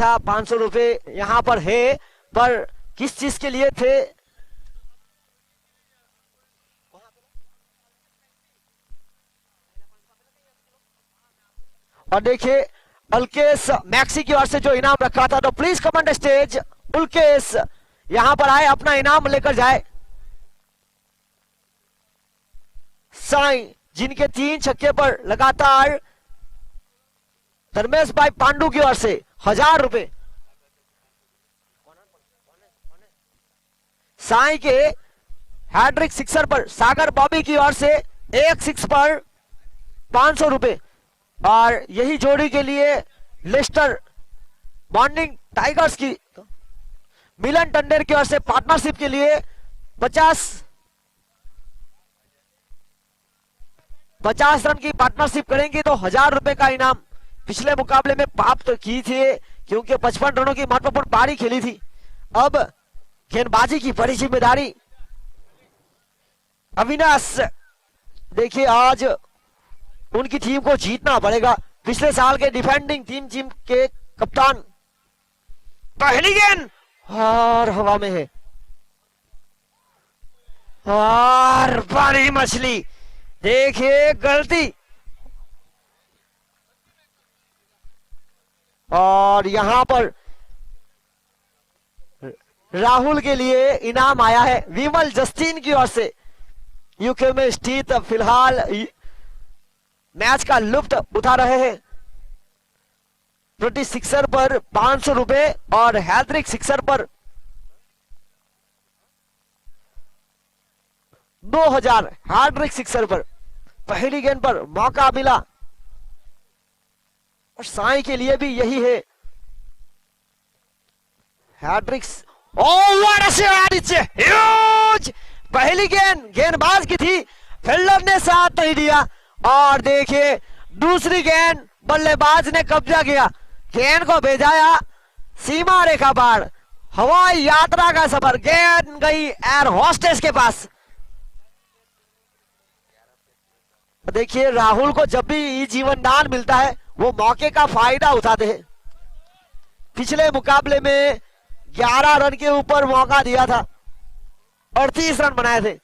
था 500 रुपए यहाँ पर है, पर किस चीज के लिए थे? और देखिए उल्केश मैक्सी की ओर से जो इनाम रखा था, तो प्लीज कमेंट स्टेज उल्केश यहां पर आए, अपना इनाम लेकर जाए। साई जिनके 3 छक्के पर लगातार धर्मेश भाई पांडु की ओर से 1000 रुपए। साई के हैट्रिक सिक्सर पर सागर बॉबी की ओर से एक सिक्स पर 500 रुपए। और यही जोड़ी के लिए लेस्टर मॉर्निंग टाइगर्स की मिलन टंडेर की ओर से पार्टनरशिप के लिए 50 रन की पार्टनरशिप करेंगे तो 1000 रुपए का इनाम। पिछले मुकाबले में प्राप्त तो की थी क्योंकि 55 रनों की महत्वपूर्ण पारी खेली थी। अब गेंदबाजी की बड़ी जिम्मेदारी अविनाश। देखिए आज उनकी टीम को जीतना पड़ेगा। पिछले साल के डिफेंडिंग टीम के कप्तान। पहली गेंद और हवा में है और बड़ी मछली। देखिए गलती, और यहां पर राहुल के लिए इनाम आया है विमल जस्टिन की ओर से। यूके में स्थित फिलहाल मैच का लुत्फ उठा रहे हैं। प्रति सिक्सर पर 500 रुपए और हैट्रिक सिक्सर पर 2000। हैट्रिक सिक्सर पर पहली गेंद पर मौका मिला और साई के लिए भी यही है। Hat-tricks huge. पहली गेंदबाज की थी, फील्डर ने साथ नहीं दिया। और देखिए दूसरी गेंद बल्लेबाज ने कब्जा किया, गेंद को भेजाया सीमा रेखा पार। हवाई यात्रा का सफर, गेंद गई एयर होस्टेस के पास। देखिए राहुल को जब भी जीवन दान मिलता है वो मौके का फायदा उठाते हैं। पिछले मुकाबले में 11 रन के ऊपर मौका दिया था, 38 रन बनाए थे।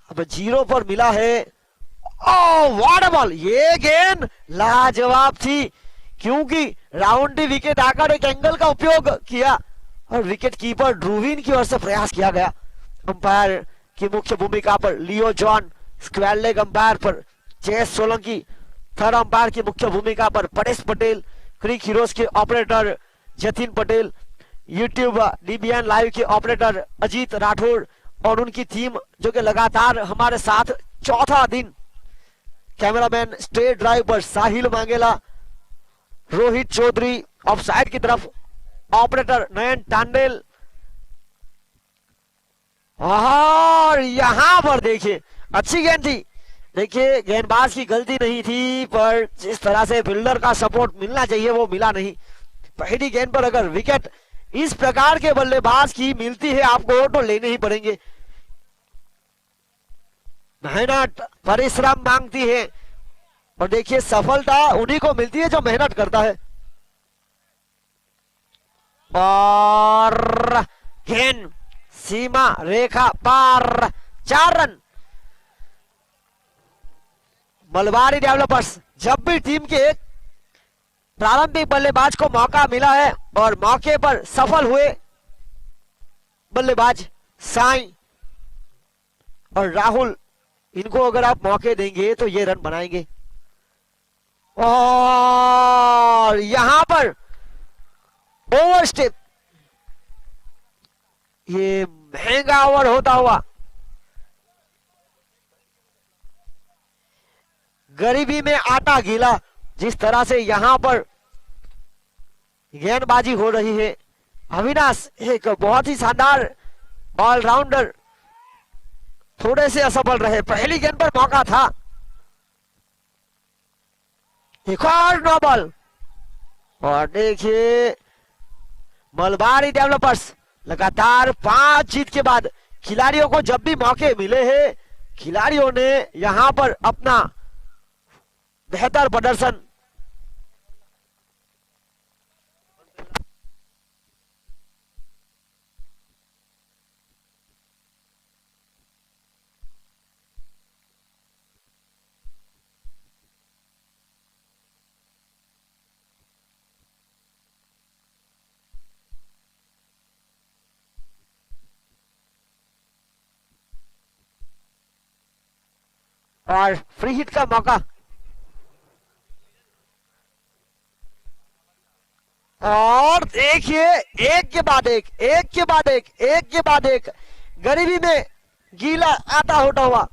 अब 0 पर मिला है। What a ball. ये गेंद लाजवाब थी क्योंकि राउंडी विकेट आकर एक एंगल का उपयोग किया और विकेट कीपर ड्रूविन की ओर से प्रयास किया गया। अंपायर की मुख्य भूमिका पर लियो जॉन, स्क्वायर लेग अंपायर पर जयेश सोलंकी, थर्ड अंपायर की मुख्य भूमिका पर परेश पटेल, क्रिक हीरोज के operator Jatin Patel, YouTube DBN live के ऑपरेटर अजीत राठौड़ और उनकी टीम जो कि लगातार हमारे साथ चौथा दिन। कैमरामैन स्ट्रेट ड्राइव पर साहिल मांगेला, रोहित चौधरी ऑफसाइड की तरफ, ऑपरेटर नयन टांडेल। और यहां पर देखिए अच्छी गेंद थी। देखिए गेंदबाज की गलती नहीं थी, पर जिस तरह से फील्डर का सपोर्ट मिलना चाहिए वो मिला नहीं। पहली गेंद पर अगर विकेट इस प्रकार के बल्लेबाज की मिलती है आपको तो लेने ही पड़ेंगे। मेहनत परिश्रम मांगती है और देखिए सफलता उन्हीं को मिलती है जो मेहनत करता है। और गेंद सीमा रेखा पार, 4 रन। मलबारी डेवलपर्स जब भी टीम के प्रारंभिक बल्लेबाज को मौका मिला है और मौके पर सफल हुए बल्लेबाज साई और राहुल, इनको अगर आप मौके देंगे तो ये रन बनाएंगे। और यहां पर ओवरस्टेप, ये महंगा ओवर होता हुआ। गरीबी में आटा गीला, जिस तरह से यहां पर गेंदबाजी हो रही है। अविनाश एक बहुत ही शानदार ऑलराउंडर, थोड़े से असफल रहे। पहली गेंद पर मौका था, एक और नो बॉल। और देखिए मलबारी डेवलपर्स लगातार 5 जीत के बाद खिलाड़ियों को जब भी मौके मिले हैं, खिलाड़ियों ने यहां पर अपना बेहतर प्रदर्शन और फ्री हिट का मौका। और देखिए एक के बाद एक, एक के बाद एक, एक के बाद एक, गरीबी में गीला आता होता हुआ।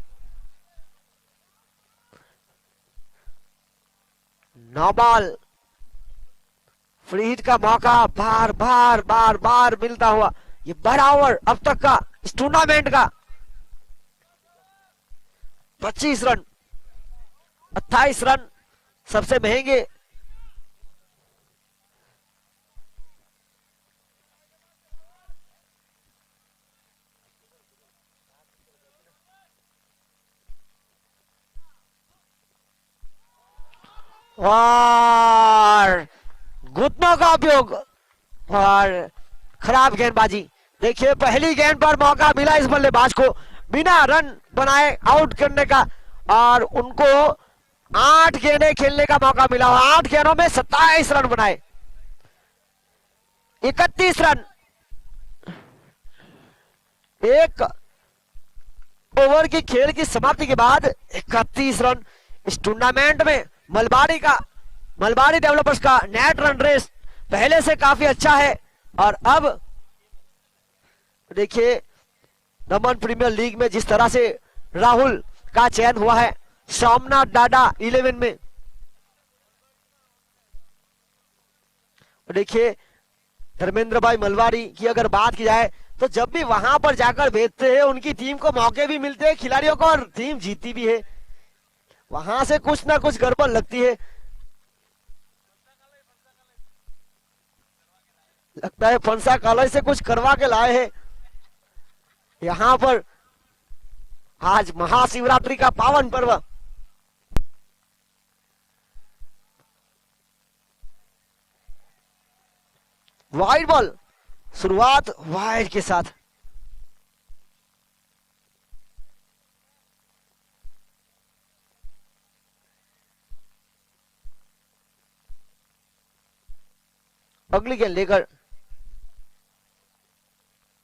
नौ बॉल, फ्री हिट का मौका बार बार बार बार मिलता हुआ। ये बड़ा ओवर अब तक का इस टूर्नामेंट का। 25 रन, 28 रन सबसे महंगे। और घुटनों का उपयोग और खराब गेंदबाजी। देखिए पहली गेंद पर मौका मिला इस बल्लेबाज को बिना रन बनाए आउट करने का, और उनको 8 गेंदें खेलने का मौका मिला। 8 गेंदों में 27 रन बनाए, 31 रन। एक ओवर की खेल की समाप्ति के बाद 31 रन। इस टूर्नामेंट में मलबारी डेवलपर्स का नेट रन रेस पहले से काफी अच्छा है। और अब देखिए दमन प्रीमियर लीग में जिस तरह से राहुल का चयन हुआ है सोमनाथ डाडा 11 में। देखिए धर्मेंद्र भाई मलवारी की अगर बात की जाए तो जब भी वहां पर जाकर भेजते हैं उनकी टीम को मौके भी मिलते हैं खिलाड़ियों को, और टीम जीतती भी है। वहां से कुछ ना कुछ गड़बड़ लगती है। लगता है फंसा कॉलेज से कुछ करवा के लाए हैं। यहां पर आज महाशिवरात्रि का पावन पर्व। वाइड बॉल, शुरुआत वाइड के साथ। अगली गेंद लेकर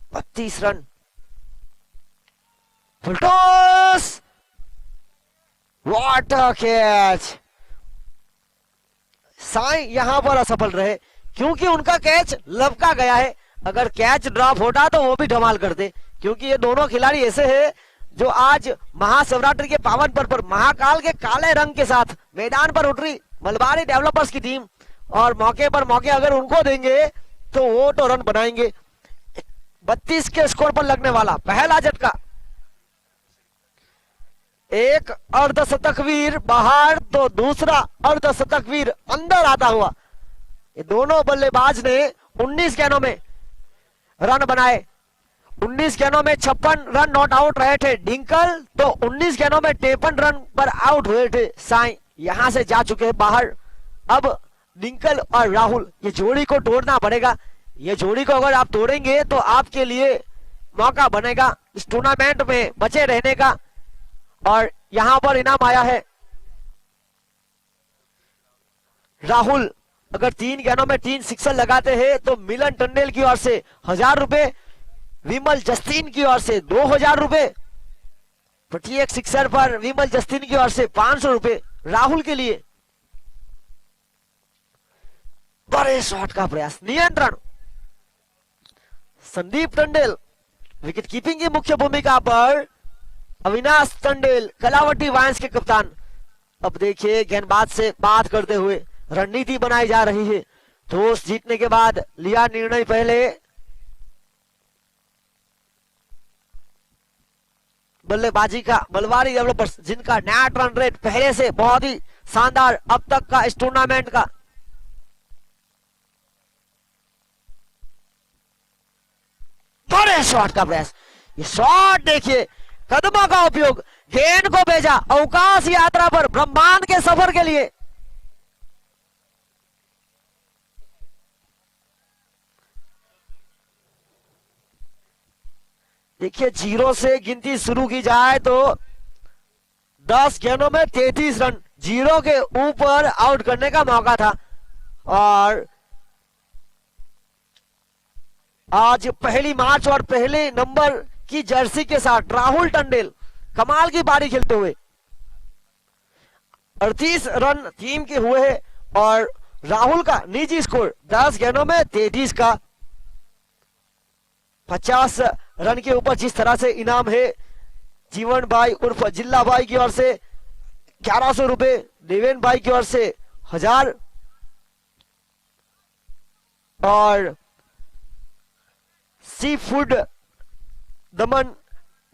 32 run. Full toss, what a catch. Sai यहां पर असफल रहे क्योंकि उनका कैच लपका गया है। अगर कैच ड्रॉप होता तो वो भी धमाल करते, क्योंकि ये दोनों खिलाड़ी ऐसे हैं जो आज महाशिवरात्रि के पावन पर्व पर महाकाल के काले रंग के साथ मैदान पर उतरी मलबारी डेवलपर्स की टीम, और मौके पर मौके अगर उनको देंगे तो वो तो रन बनाएंगे। 32 के स्कोर पर लगने वाला पहला झटका। एक अर्धशतकवीर बाहर तो दूसरा अर्धशतकवीर अंदर आता हुआ। ये दोनों बल्लेबाज ने 19 गेंदों में रन बनाए। 19 गेंदों में 56 रन नॉट आउट रहे थे डिंकल, तो 19 गेंदों में 53 रन पर आउट हुए थे साई। यहां से जा चुके हैं बाहर। अब डिंकल और राहुल, ये जोड़ी को तोड़ना पड़ेगा। ये जोड़ी को अगर आप तोड़ेंगे तो आपके लिए मौका बनेगा इस टूर्नामेंट में बचे रहने का, और यहां पर इनाम आया है। राहुल अगर 3 गेंदों में 3 सिक्सर लगाते हैं तो मिलन टंडेल की ओर से 1000 रुपए, विमल जस्तीन की ओर से 2000 रुपए, प्रत्येक सिक्सर पर विमल जस्तीन की ओर से 500 रुपए राहुल के लिए। बड़े शॉट का प्रयास, नियंत्रण। संदीप टंडेल विकेट कीपिंग की मुख्य भूमिका पर, अविनाश टंडेल कलावटी वायंस के कप्तान। अब देखिए गेंदबाज से बात करते हुए रणनीति बनाई जा रही है। टॉस जीतने के बाद लिया निर्णय पहले बल्लेबाजी का मलबारी डेवलपर्स, जिनका नेट रन रेट पहले से बहुत ही शानदार अब तक का इस टूर्नामेंट का। बड़े शॉट का प्रयास, ये शॉट देखिए, कदमों का उपयोग, गेंद को भेजा अवकाश यात्रा पर ब्रह्मांड के सफर के लिए। देखिए 0 से गिनती शुरू की जाए तो 10 गेंदों में 33 रन, 0 के ऊपर आउट करने का मौका था। और आज पहली मार्च और पहले नंबर की जर्सी के साथ राहुल टंडेल कमाल की पारी खेलते हुए 38 रन टीम के हुए हैं और राहुल का निजी स्कोर 10 गेंदों में 33 का। 50 रन के ऊपर जिस तरह से इनाम है जीवन भाई उर्फ जिल्ला भाई की ओर से 1100 रुपए, देवेन भाई की ओर से 1000 और सी फूड दमन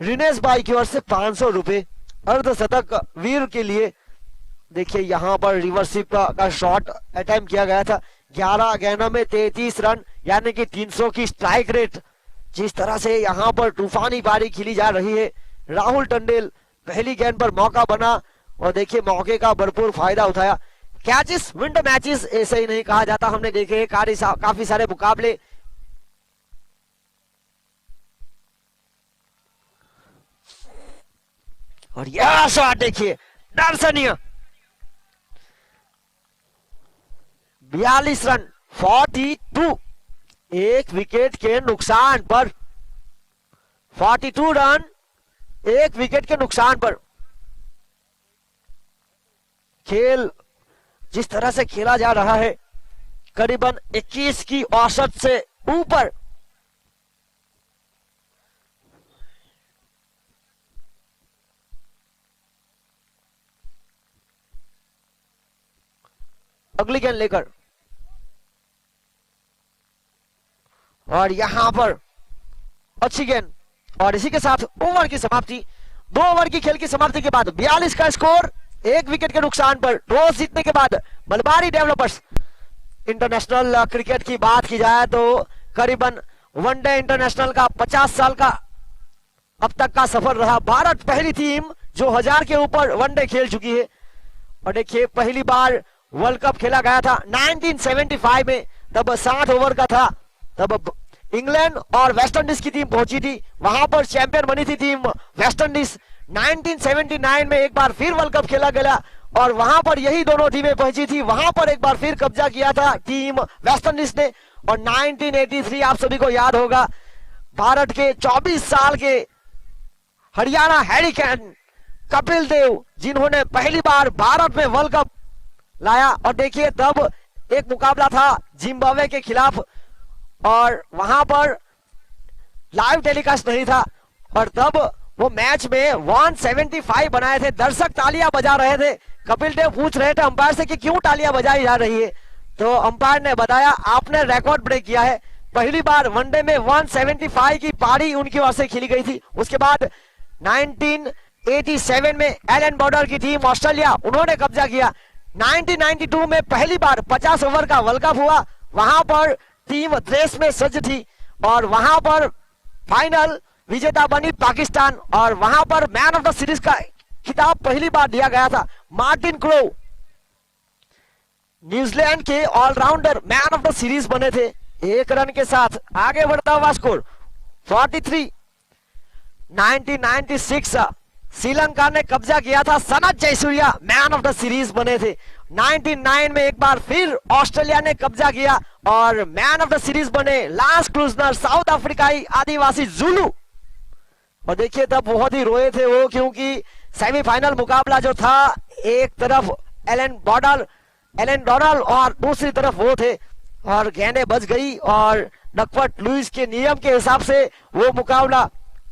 रिनेश भाई की ओर से 500 रुपए। अर्धशतक वीर के लिए देखिए यहां पर रिवर्सिप का शॉट अटेम्प्ट किया गया था। 11 गेंदों में 33 रन यानी कि 300 की स्ट्राइक रेट। जिस तरह से यहां पर तूफानी पारी खिली जा रही है। राहुल टंडेल पहली गेंद पर मौका बना और देखिए मौके का भरपूर फायदा उठाया। कैचेस विन द मैचेस ऐसे ही नहीं कहा जाता, हमने देखे काफी सारे मुकाबले। और यह शॉट देखिए दर्शनीय, 42 रन 42, एक विकेट के नुकसान पर 42 रन एक विकेट के नुकसान पर। खेल जिस तरह से खेला जा रहा है करीबन 21 की औसत से ऊपर। अगली गेंद लेकर और यहां पर अच्छी गेंद और इसी के साथ ओवर की समाप्ति। 2 ओवर की खेल की समाप्ति के बाद 42 का स्कोर, एक विकेट के नुकसान पर। टॉस जीतने के बाद मलबारी डेवलपर्स। इंटरनेशनल क्रिकेट की बात की जाए तो करीबन वनडे इंटरनेशनल का 50 साल का अब तक का सफर रहा। भारत पहली टीम जो 1000 के ऊपर वनडे खेल चुकी है। और देखिए पहली बार वर्ल्ड कप खेला गया था 1975 में, तब 60 ओवर का था। तब इंग्लैंड और वेस्ट इंडीज की टीम पहुंची थी, वहां पर चैंपियन बनी थी टीम वेस्ट इंडीज। 1979 में एक बार फिर वर्ल्ड कप खेला गया और वहां पर यही दोनों टीमें पहुंची थी, वहां पर एक बार फिर कब्जा किया था टीम वेस्ट इंडीज ने। और 1983 आप सभी को याद होगा, भारत के 24 साल के हरियाणा हैरिकेन कपिल देव जिन्होंने पहली बार भारत में वर्ल्ड कप लाया। और देखिए तब एक मुकाबला था जिम्बाब्वे के खिलाफ और वहां पर लाइव टेलीकास्ट नहीं था और तब वो मैच में 175 बनाए थे। दर्शक तालियां बजा रहे थे। कपिल देव पूछ रहे थे अंपायर से कि क्यों तालियां बजाई जा रही है, तो अंपायर ने बताया आपने रिकॉर्ड ब्रेक किया है। पहली बार वनडे में 175 की पारी उनकी ओर से खेली गई थी। उसके बाद 1987 में एलन बॉर्डर की टीम ऑस्ट्रेलिया, उन्होंने कब्जा किया। 1992 में पहली बार 50 ओवर का वर्ल्ड कप हुआ, वहां पर टीम ड्रेस में सज्ज थी और वहां पर फाइनल विजेता बनी पाकिस्तान और वहां पर मैन ऑफ द सीरीज का खिताब पहली बार दिया गया था। मार्टिन क्रो न्यूजीलैंड के allrounder man of the series बने थे। 1 रन के साथ आगे बढ़ता हुआ स्कोर 43। 1996 श्रीलंका ने कब्जा किया था, Sanath Jayasuriya man of the series बने थे। 99 में एक बार फिर ऑस्ट्रेलिया ने कब्जा किया और मैन ऑफ द सीरीज बने लांस क्रूजनर, साउथ अफ्रीकाई आदिवासी जुलू। और देखिए तब बहुत ही रोए थे वो, क्योंकि सेमीफाइनल मुकाबला जो था एक तरफ एलन डोनाल्ड और दूसरी तरफ वो थे और गेंदें बच गई और डकवर्थ लुइस के नियम के हिसाब से वो मुकाबला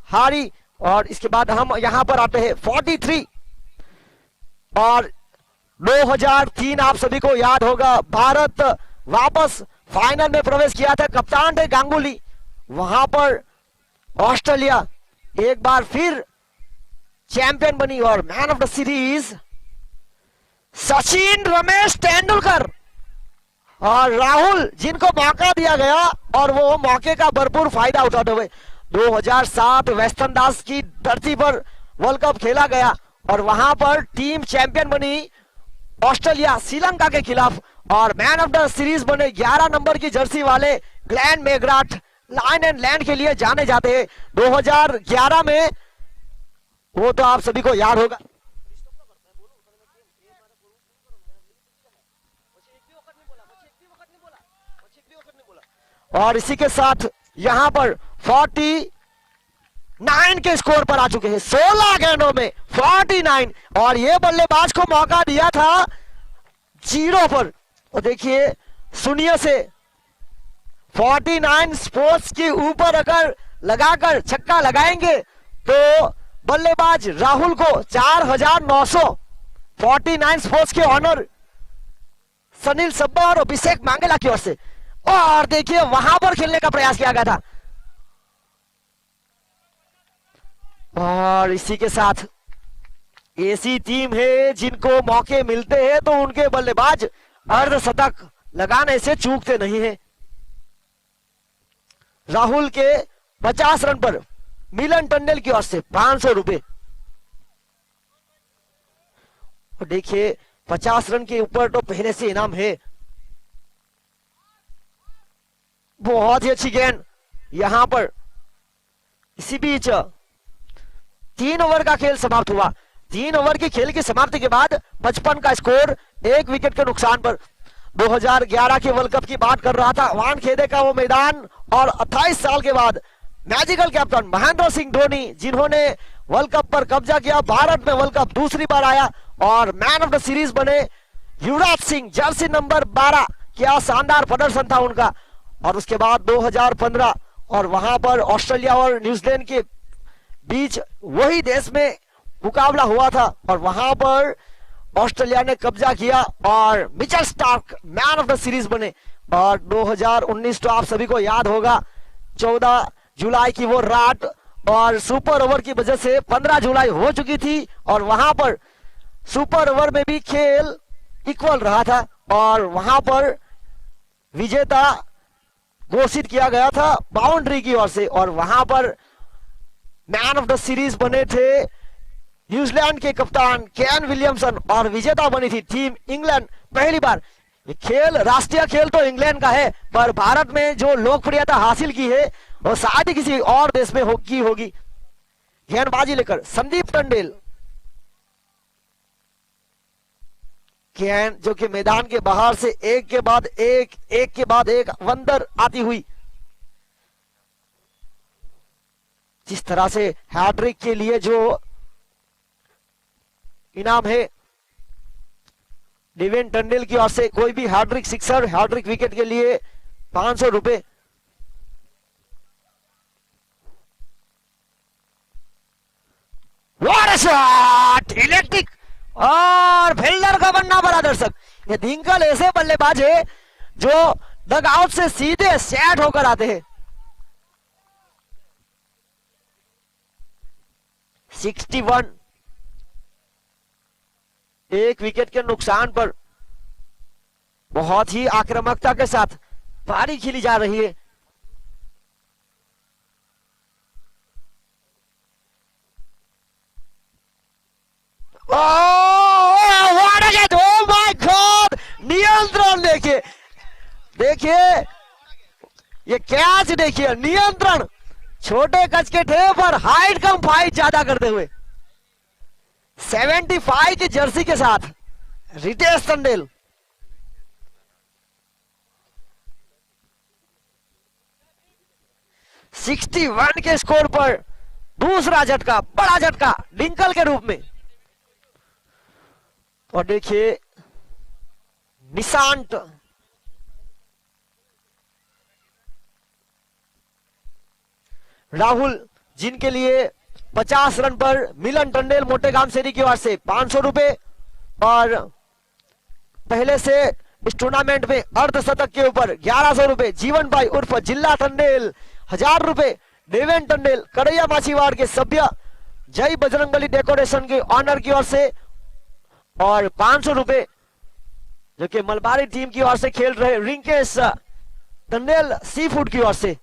हारी। और इसके बाद हम यहां पर आते हैं 43 और 2003 आप सभी को याद होगा, भारत वापस फाइनल में प्रवेश किया था। कप्तान थे गांगुली। वहां पर ऑस्ट्रेलिया एक बार फिर चैंपियन बनी और man of the series Sachin Ramesh Tendulkar और राहुल, जिनको मौका दिया गया और वो मौके का भरपूर फायदा उठाते हुए 2007 वेस्टर्न दास की धरती पर वर्ल्ड कप खेला गया और वहां पर टीम चैंपियन बनी ऑस्ट्रेलिया श्रीलंका के खिलाफ और मैन ऑफ द सीरीज बने 11 नंबर की जर्सी वाले Glenn McGrath, line and land के लिए जाने जाते हैं। 2011 में वो तो आप सभी को याद होगा। और इसी के साथ यहां पर 44 9 के स्कोर पर आ चुके हैं। 16 गेंदों में 49 और ये बल्लेबाज को मौका दिया था 0 पर। और देखिए 0 से 49 स्पोर्ट्स के ऊपर अगर लगाकर छक्का लगाएंगे तो बल्लेबाज राहुल को 4949 स्पोर्ट्स के ऑनर सनील सब्बा और अभिषेक मांगेला की ओर से। और देखिए वहां पर खेलने का प्रयास किया गया था और इसी के साथ ऐसी टीम है जिनको मौके मिलते हैं तो उनके बल्लेबाज अर्धशतक लगाने से चूकते नहीं है। राहुल के 50 रन पर मिलन टंडेल की ओर से 500 रुपए। और देखिए 50 रन के ऊपर तो पहले से इनाम है। बहुत ही अच्छी गेंद यहां पर। इसी बीच 3 ओवर का खेल समाप्त हुआ। 3 ओवर के खेल की समाप्ति के बाद 55 का स्कोर 1 विकेट के नुकसान पर। 2011 के वर्ल्ड कप की बात कर रहा था, वानखेड़े का वो मैदान और 28 साल के बाद मैजिकल कैप्टन महेंद्र सिंह धोनी जिन्होंने वर्ल्ड कप पर कब्जा किया, भारत में वर्ल्ड कप दूसरी बार आया और मैन ऑफ द सीरीज बने। युवराज सिंह जर्सी नंबर 12, क्या शानदार प्रदर्शन था उनका। और उसके बाद 2015 और वहां पर ऑस्ट्रेलिया और न्यूजीलैंड के बीच वही देश में मुकाबला हुआ था और वहां पर ऑस्ट्रेलिया ने कब्जा किया और Mitchell Starc man of the series बने। और 2019 तो आप सभी को याद होगा, 14 जुलाई की वो रात और सुपर ओवर की वजह से 15 जुलाई हो चुकी थी और वहां पर सुपर ओवर में भी खेल इक्वल रहा था और वहां पर विजेता घोषित किया गया था बाउंड्री की ओर से। और वहां पर मैन ऑफ द सीरीज बने थे न्यूजीलैंड के कप्तान केन विलियमसन और विजेता बनी थी टीम इंग्लैंड। पहली बार खेल, राष्ट्रीय खेल तो इंग्लैंड का है पर भारत में जो लोकप्रियता हासिल की है वो शायद ही किसी और देश में की होगी। गेंदबाजी लेकर संदीप टंडेल, गेंद जो कि मैदान के बाहर से एक के बाद एक अंदर आती हुई। जिस तरह से हैट्रिक के लिए जो इनाम है डेविन टंडेल की ओर से, कोई भी हैट्रिक सिक्सर, हैट्रिक विकेट के लिए 500 रुपए। शॉट इलेक्ट्रिक और फील्डर का बनना बड़ा दर्शक। ये दिंकल ऐसे बल्लेबाज है जो डग आउट से सीधे सेट होकर आते हैं। 61, 1 विकेट के नुकसान पर बहुत ही आक्रामकता के साथ पारी खेली जा रही है। नियंत्रण देखिए ये कैच देखिए, नियंत्रण छोटे कच के ठे पर हाइट कम फाइट ज्यादा करते हुए 75 की जर्सी के साथ रितेश टंडेल। सिक्सटी 61 के स्कोर पर दूसरा झटका, बड़ा झटका डिंकल के रूप में। और देखिए निशांत राहुल जिनके लिए 50 रन पर मिलन टंडेल मोटेगाम सेरी की ओर से 500 रुपए और पहले से इस टूर्नामेंट में अर्धशतक के ऊपर 1100 रुपए जीवन भाई उर्फ जिला टंडेल 1000 रुपए देवेन टंडेल कड़ैया माछीवाड़ के सभ्य जय बजरंगबली डेकोरेशन के ऑनर की ओर से और 500 रुपए जो कि मलबारी टीम की ओर से खेल रहे रिंकेश टंडेल सी फूड की ओर से।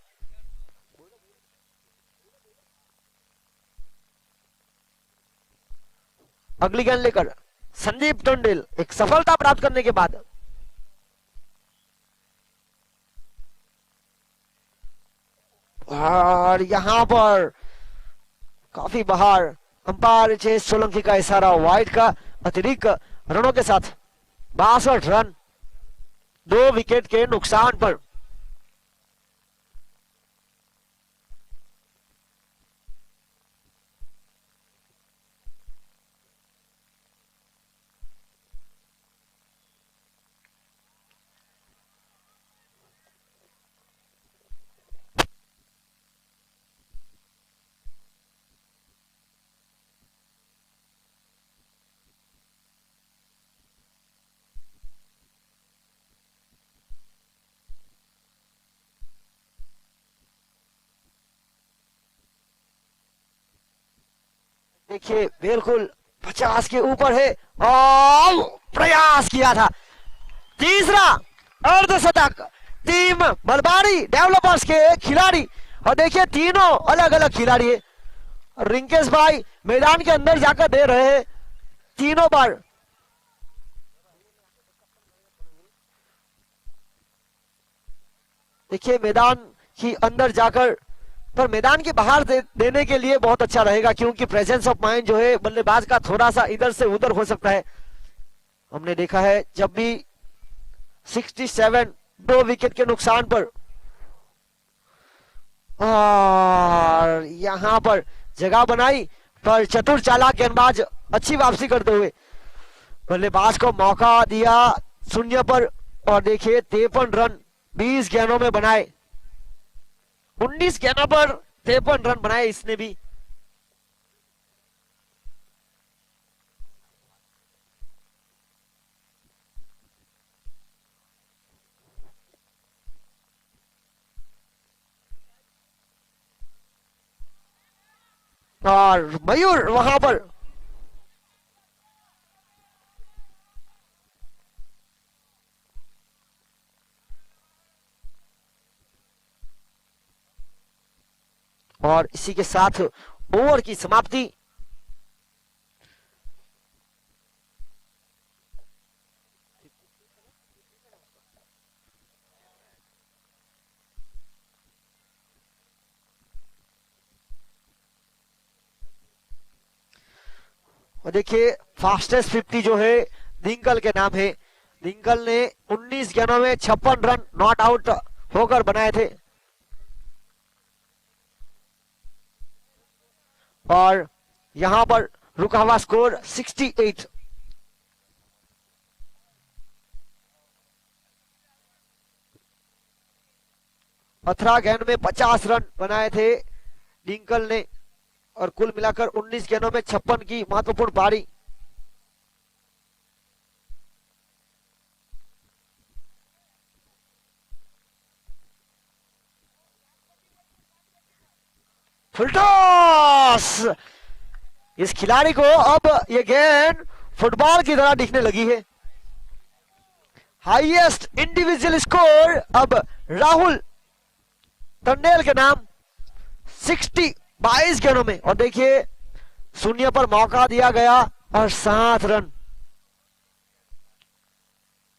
अगली गेंद लेकर संदीप टंडेल एक सफलता प्राप्त करने के बाद और यहां पर काफी बाहर अंपायर चेस सोलंकी का इशारा, वाइड का अतिरिक्त रनों के साथ 62 रन 2 विकेट के नुकसान पर। देखिए बिल्कुल 50 के ऊपर है और प्रयास किया था। तीसरा अर्धशतक टीम मलबारी डेवलपर्स के खिलाड़ी, और देखिए तीनों अलग अलग खिलाड़ी है। रिंकेश भाई मैदान के अंदर जाकर दे रहे हैं तीनों बार। देखिए मैदान की अंदर जाकर, पर मैदान के बाहर देने के लिए बहुत अच्छा रहेगा, क्योंकि प्रेजेंस ऑफ माइंड जो है बल्लेबाज का थोड़ा सा इधर से उधर हो सकता है। हमने देखा है जब भी 67 2 विकेट के नुकसान पर, और यहां पर जगह बनाई, पर चतुर चालाक गेंदबाज अच्छी वापसी करते हुए बल्लेबाज को मौका दिया शून्य पर, और देखिए 53 रन 20 गेंदों में बनाए। 19 गेंदों पर 53 रन बनाए इसने भी। और मयूर वहां पर और इसी के साथ ओवर की समाप्ति। और देखिए फास्टेस्ट 50 जो है दिंगल के नाम है। दिंगल ने 19 गेंदों में 56 रन नॉट आउट होकर बनाए थे, और यहां पर रुका हुआ स्कोर 68। अठारह गेंद में 50 रन बनाए थे डिंकल ने, और कुल मिलाकर 19 गेंदों में 56 की महत्वपूर्ण पारी। फुलटॉस, इस खिलाड़ी को अब ये गेंद फुटबॉल की तरह दिखने लगी है। हाईएस्ट इंडिविजुअल स्कोर अब राहुल टंडेल के नाम 22 गेंदों में, और देखिए शून्य पर मौका दिया गया और 7 रन।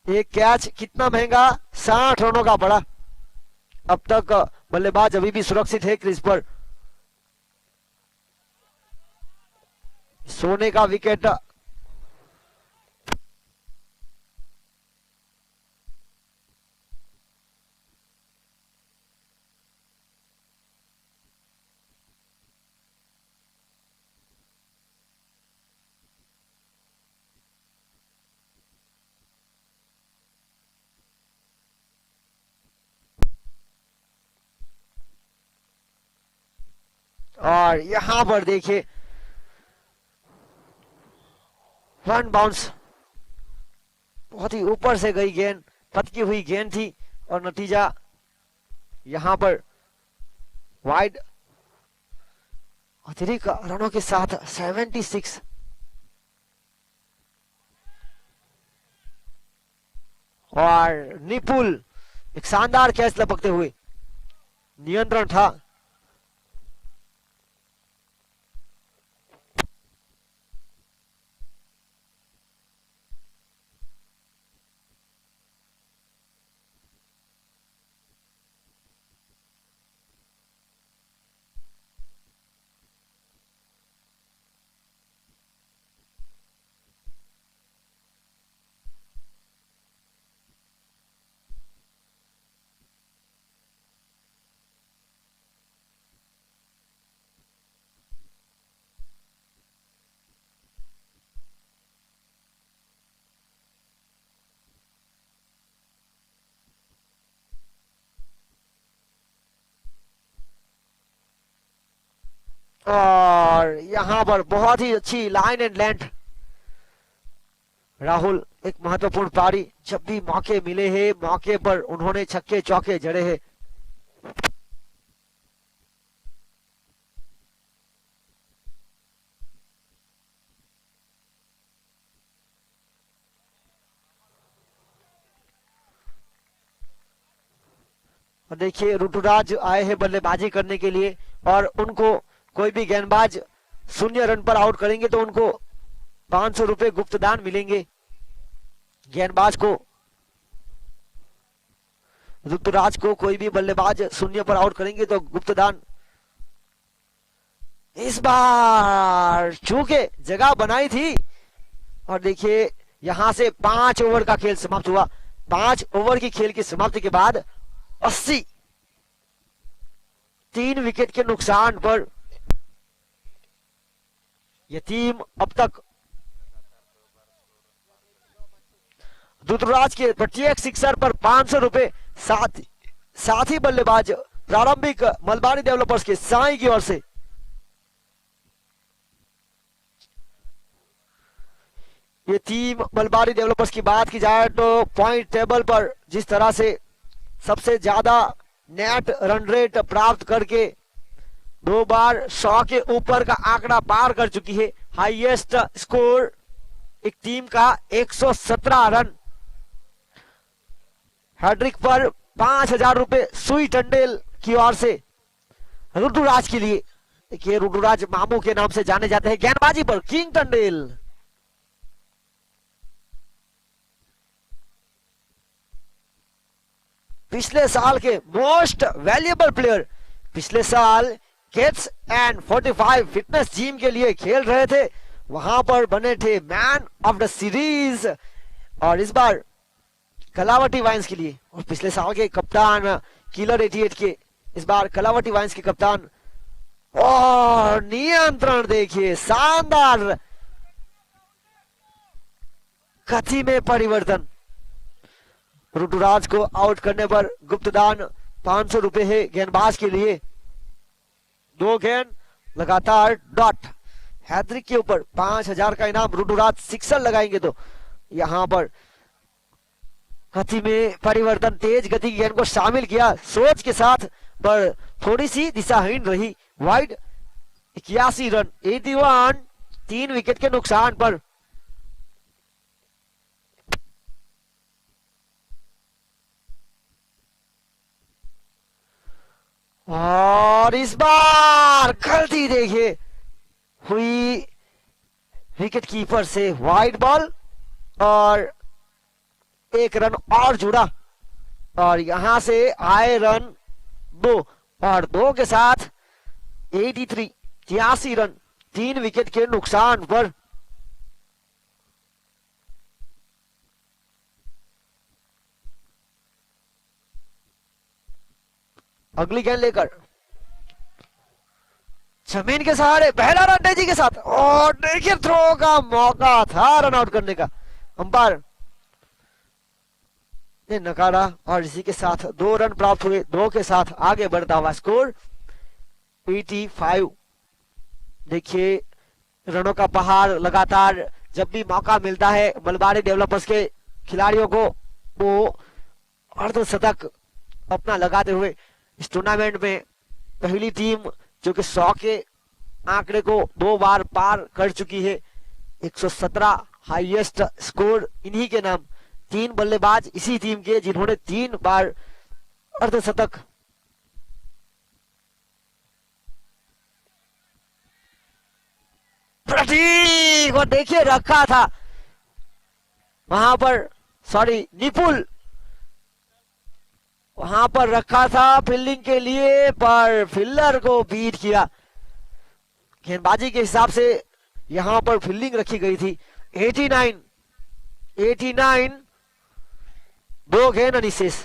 एक कैच कितना महंगा, 60 रनों का पड़ा। अब तक बल्लेबाज अभी भी सुरक्षित है क्रीज पर। सोने का विकेट और यहां पर देखिए रन बाउंस, बहुत ही ऊपर से गई गेंद, पतकी हुई गेंद थी, और नतीजा यहां पर वाइड अतिरिक्त रनों के साथ 76। और निपुल एक शानदार कैच लपकते हुए, नियंत्रण था। और यहां पर बहुत ही अच्छी लाइन एंड लेंथ। राहुल एक महत्वपूर्ण पारी, जब भी मौके मिले हैं मौके पर उन्होंने छक्के चौके जड़े हैं। और देखिए ऋतुराज आए हैं बल्लेबाजी करने के लिए और उनको कोई भी गेंदबाज 0 रन पर आउट करेंगे तो उनको 500 रुपए गुप्त दान मिलेंगे। गेंदबाज को ऋतुराज को कोई भी बल्लेबाज 0 पर आउट करेंगे तो गुप्त दान। इस बार चूंकि जगह बनाई थी और देखिए यहां से 5 ओवर का खेल समाप्त हुआ। 5 ओवर की खेल की समाप्ति के बाद 80 3 विकेट के नुकसान पर यह टीम अब तक ऋतुराज के प्रत्येक सिक्सर पर 500 रुपए साथ ही बल्लेबाज प्रारंभिक मलबारी डेवलपर्स के साई की ओर से ये टीम मलबारी डेवलपर्स की बात की जाए तो पॉइंट टेबल पर जिस तरह से सबसे ज्यादा नेट रन रेट प्राप्त करके 2 बार 100 के ऊपर का आंकड़ा पार कर चुकी है। हाईएस्ट स्कोर एक टीम का 117 रन। हैट्रिक पर 5000 रुपए सुई टंडेल की ओर से ऋतुराज के लिए। देखिए ऋतुराज मामू के नाम से जाने जाते हैं गेंदबाजी पर किंग टंडेल। पिछले साल के मोस्ट वैल्यूएबल प्लेयर, पिछले साल किड्स एंड 45 फिटनेस जिम के लिए खेल रहे थे, वहां पर बने थे मैन ऑफ द सीरीज और इस बार कलावटी वाइन्स के लिए और पिछले साल के कप्तान किलर 88 के इस बार कलावटी वाइन्स के कप्तान। और नियंत्रण देखिए शानदार, गति में परिवर्तन। ऋतुराज को आउट करने पर गुप्त दान 500 रुपए है गेंदबाज के लिए। 2 गेंद लगातार डॉट। हैट्रिक के ऊपर 5000 का इनाम। ऋतुराज सिक्सर लगाएंगे तो यहां पर गति में परिवर्तन, तेज गति की गेंद को शामिल किया सोच के साथ, पर थोड़ी सी दिशाहीन रही। वाइड 81 रन 81 3 विकेट के नुकसान पर। और इस बार गलती देखिए हुई विकेट कीपर से, वाइड बॉल और 1 रन और जुड़ा और यहां से आए रन 2 और 2 के साथ 83 रन 3 विकेट के नुकसान पर। अगली गेंद लेकर जमीन के सहारे पहला रन तेजी के साथ और देखिए थ्रो का मौका था रन आउट करने का, अंपायर ने नकारा और इसी के साथ 2 रन प्राप्त हुए। 2 के साथ आगे बढ़ता हुआ स्कोर 85। देखिए रनों का पहाड़ लगातार, जब भी मौका मिलता है मलबारी डेवलपर्स के खिलाड़ियों को वो अर्धशतक अपना लगाते हुए इस टूर्नामेंट में पहली टीम जो कि 100 के आंकड़े को 2 बार पार कर चुकी है। 117 हाईएस्ट स्कोर इन्हीं के नाम। 3 बल्लेबाज इसी टीम के जिन्होंने 3 बार अर्धशतक। प्रतीक को देखिए रखा था वहां पर, सॉरी निपुल वहां पर रखा था फील्डिंग के लिए, पर फील्डर को बीट किया। गेंदबाजी के हिसाब से यहां पर फील्डिंग रखी गई थी। 89 2 गेंद अनिशेष।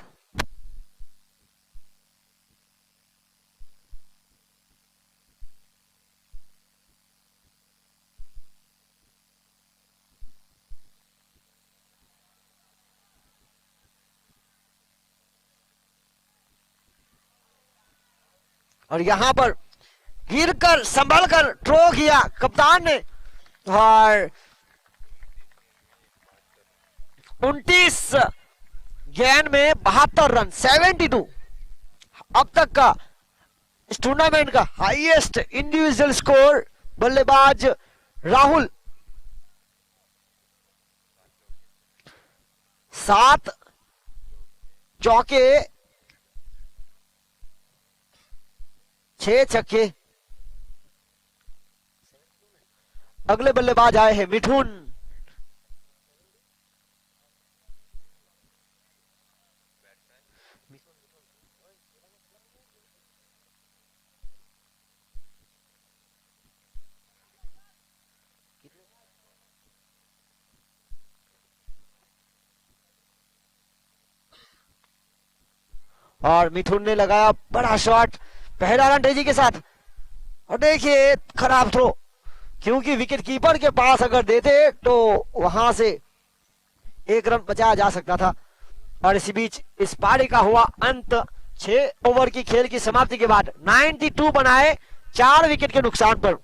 और यहां पर गिरकर संभलकर थ्रो किया कप्तान ने और 29 गेंद में 72 रन 72 अब तक का इस टूर्नामेंट का हाईएस्ट इंडिविजुअल स्कोर बल्लेबाज राहुल। 7 चौके 6 छक्के। अगले बल्लेबाज आए हैं मिठुन। और मिठुन ने लगाया बड़ा शॉट, पहला रन तेजी के साथ। और देखिए खराब थ्रो, क्योंकि विकेट कीपर के पास अगर देते तो वहां से 1 रन बचाया जा सकता था। और इसी बीच इस पारी का हुआ अंत। 6 ओवर की खेल की समाप्ति के बाद 92 बनाए 4 विकेट के नुकसान पर।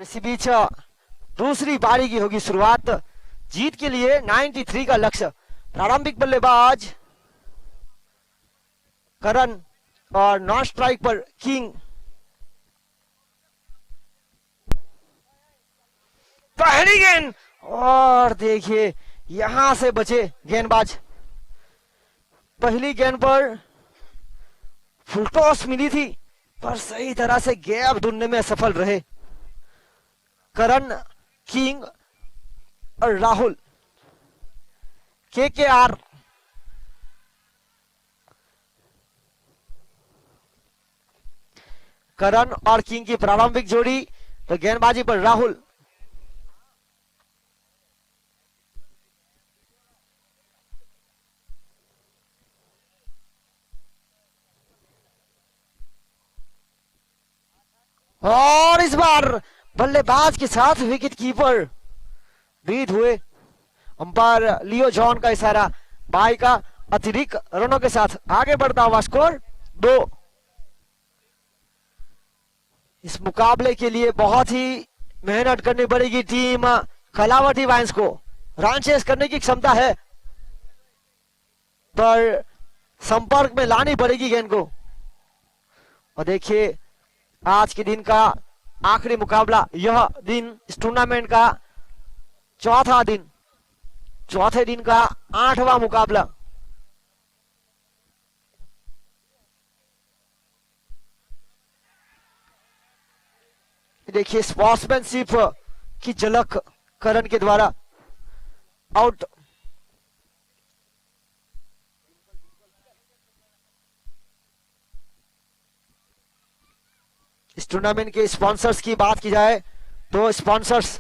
इसी बीच दूसरी पारी की होगी शुरुआत। जीत के लिए 93 का लक्ष्य। प्रारंभिक बल्लेबाज करण और नॉन स्ट्राइक पर किंग। पहली गेंद और देखिए यहां से बचे गेंदबाज। पहली गेंद पर फुल टॉस मिली थी पर सही तरह से गैप ढूंढने में असफल रहे करण, किंग और राहुल। केकेआर करण और किंग की प्रारंभिक जोड़ी, तो गेंदबाजी पर राहुल। और इस बार बल्लेबाज के साथ विकेट कीपर बीट हुए। अंपायर लियो जॉन का इशारा, बाई का अतिरिक्त रनों के साथ आगे बढ़ता हुआ स्कोर 2। इस मुकाबले के लिए बहुत ही मेहनत करनी पड़ेगी टीम कलावती वाइन्स को। रन चेस करने की क्षमता है पर संपर्क में लानी पड़ेगी गेंद को। और देखिए आज के दिन का आखिरी मुकाबला, यह दिन इस टूर्नामेंट का चौथा दिन, चौथे दिन का 8वां मुकाबला। देखिए स्पोर्ट्समैनशिप की झलक करण के द्वारा। आउट। इस टूर्नामेंट के स्पॉन्सर्स की बात की जाए तो स्पॉन्सर्स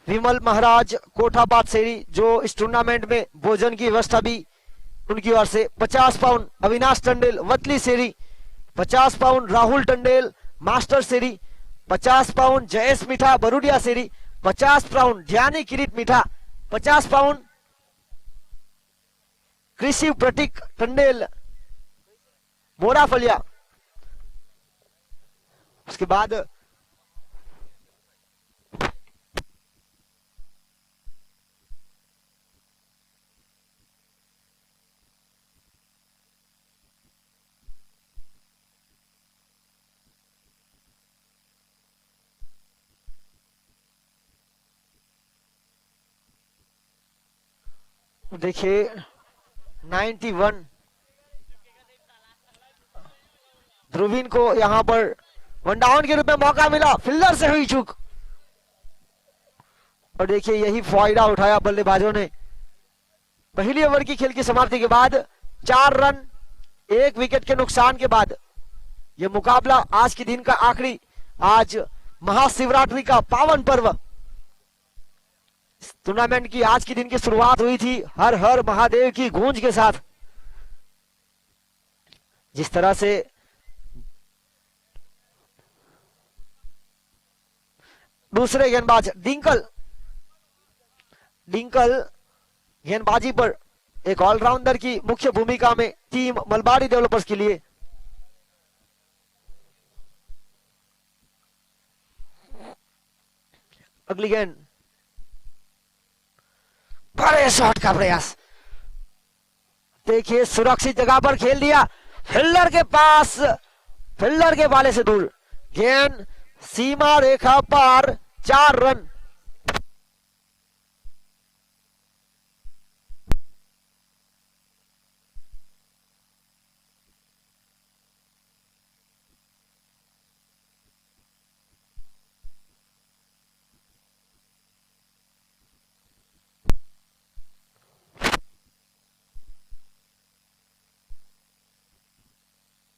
विमल महाराज कोठापात सेरी, जो इस टूर्नामेंट में भोजन की व्यवस्था भी उनकी ओर से। 50 पाउंड अविनाश टंडेल वतली सेरी, 50 पाउंड राहुल टंडेल मास्टर सेरी, 50 पाउंड जयेश मिठा बरुडिया सेरी, 50 पाउंड ध्यानी किरीट मिठा, 50 पाउंड कृषि प्रतीक टंडेल मोराफलिया। उसके बाद देखिए 91 ध्रुवीन को यहां पर वन डाउन के रूप में मौका मिला, फील्डर से हुई चूक। और देखिए यही फायदा उठाया बल्लेबाजों ने। पहली ओवर की खेल की समाप्ति के बाद 4 रन 1 विकेट के नुकसान के बाद यह मुकाबला आज के दिन का आखिरी, आज महाशिवरात्रि का पावन पर्व, टूर्नामेंट की आज के दिन की शुरुआत हुई थी हर हर महादेव की गूंज के साथ। जिस तरह से दूसरे गेंदबाज डिंकल गेंदबाजी पर एक ऑलराउंडर की मुख्य भूमिका में टीम मलबारी डेवलपर्स के लिए। अगली गेंद, बड़े शॉट का प्रयास। देखिए सुरक्षित जगह पर खेल दिया, फील्डर के पास, फील्डर के बाले से दूर, गेंद सीमा रेखा पार, 4 रन।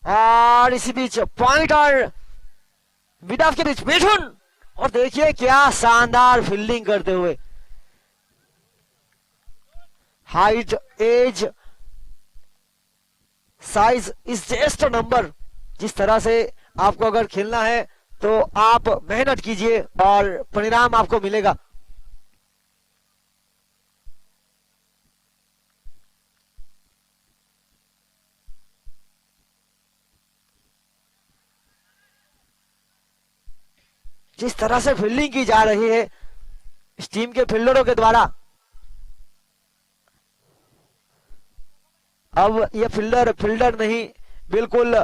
और इसी बीच पॉइंट और विदाफ के बीच मिठुन, और देखिए क्या शानदार फील्डिंग करते हुए। Height, age, size is just number. जिस तरह से आपको अगर खेलना है तो आप मेहनत कीजिए और परिणाम आपको मिलेगा। जिस तरह से फील्डिंग की जा रही है इस टीम के फील्डरों के द्वारा, अब ये फील्डर नहीं, बिल्कुल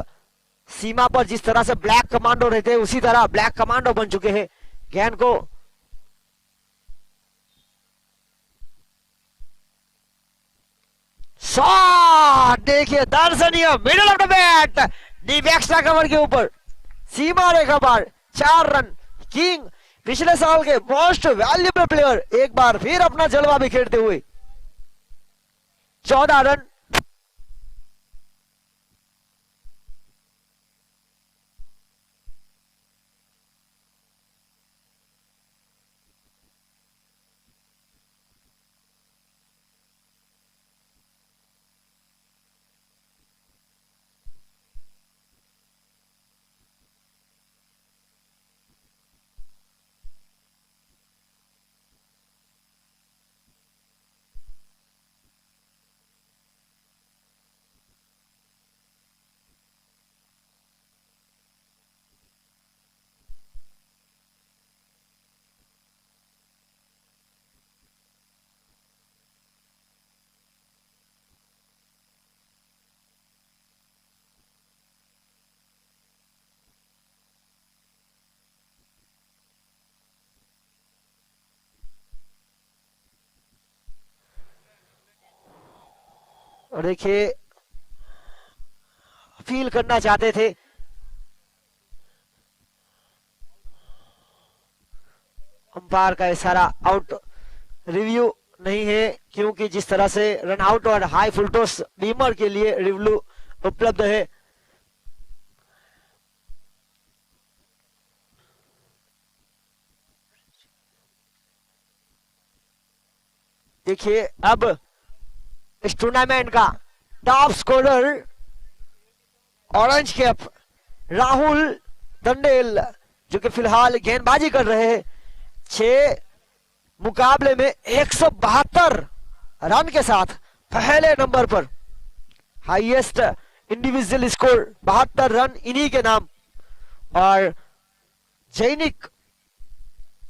सीमा पर जिस तरह से ब्लैक कमांडो रहते हैं उसी तरह ब्लैक कमांडो बन चुके हैं। गेंद को शॉट देखिए, दर्शनीय middle of the bat, deep extra cover के ऊपर सीमा रेखा पार 4 रन। किंग पिछले साल के मोस्ट वैल्यूएबल प्लेयर एक बार फिर अपना जलवा बिखेरते हुए 14 रन। और देखिए फील करना चाहते थे, अंपायर का इशारा आउट रिव्यू नहीं है, क्योंकि जिस तरह से रन आउट और हाई फुल टॉस बीमर के लिए रिव्यू उपलब्ध है। देखिए अब इस टूर्नामेंट का top scorer orange cap Rahul Dandel, जो कि फिलहाल गेंदबाजी कर रहे हैं, 6 मुकाबले में 172 रन के साथ पहले नंबर पर। हाईएस्ट इंडिविजुअल स्कोर 72 रन इन्हीं के नाम। और जैनिक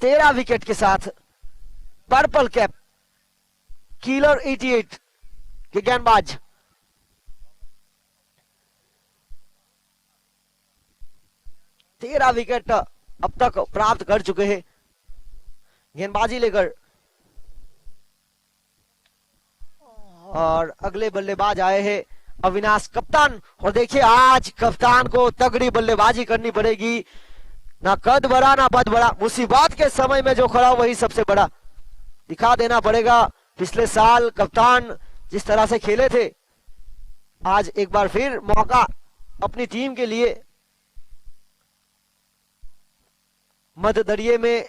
13 विकेट के साथ पर्पल कैप किलर 88 के गेंदबाज। तेरह विकेट अब तक प्राप्त कर चुके हैं गेंदबाजी लेकर। और अगले बल्लेबाज आए हैं अविनाश कप्तान। और देखिए आज कप्तान को तगड़ी बल्लेबाजी करनी पड़ेगी, ना कद बड़ा ना बद बड़ा, मुसीबत के समय में जो खड़ा वही सबसे बड़ा दिखा देना पड़ेगा। पिछले साल कप्तान जिस तरह से खेले थे, आज एक बार फिर मौका अपनी टीम के लिए। मध्य दरिये में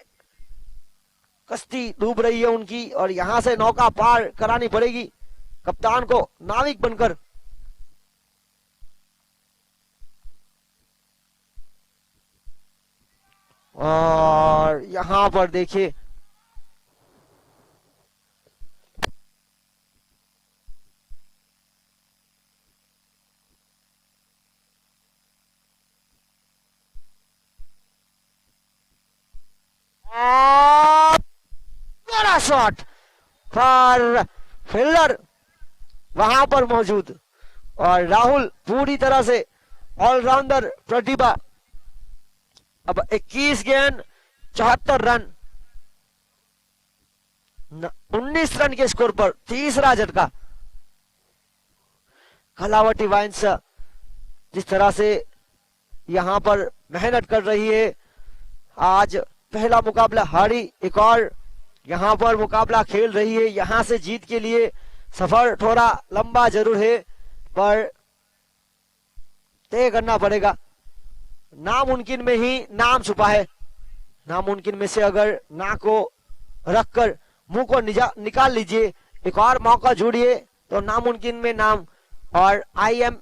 कश्ती डूब रही है उनकी, और यहां से नौका पार करानी पड़ेगी कप्तान को नाविक बनकर। और यहां पर देखिए बड़ा शॉट पर फील्डर वहां पर मौजूद, और राहुल पूरी तरह से ऑलराउंडर प्रतिभा। अब 21 गेंद 74 रन, 19 रन के स्कोर पर तीसरा झटका। कलावती वाइन्स जिस तरह से यहां पर मेहनत कर रही है, आज पहला मुकाबला हारी, एक और यहां पर मुकाबला खेल रही है। यहां से जीत के लिए सफर थोड़ा लंबा जरूर है, पर तय करना पड़ेगा। नामुमकिन में ही नाम छुपा है। नामुमकिन में से अगर ना को रखकर मुंह को निकाल लीजिए, एक और मौका जोड़िए तो नामुमकिन में नाम। और आई एम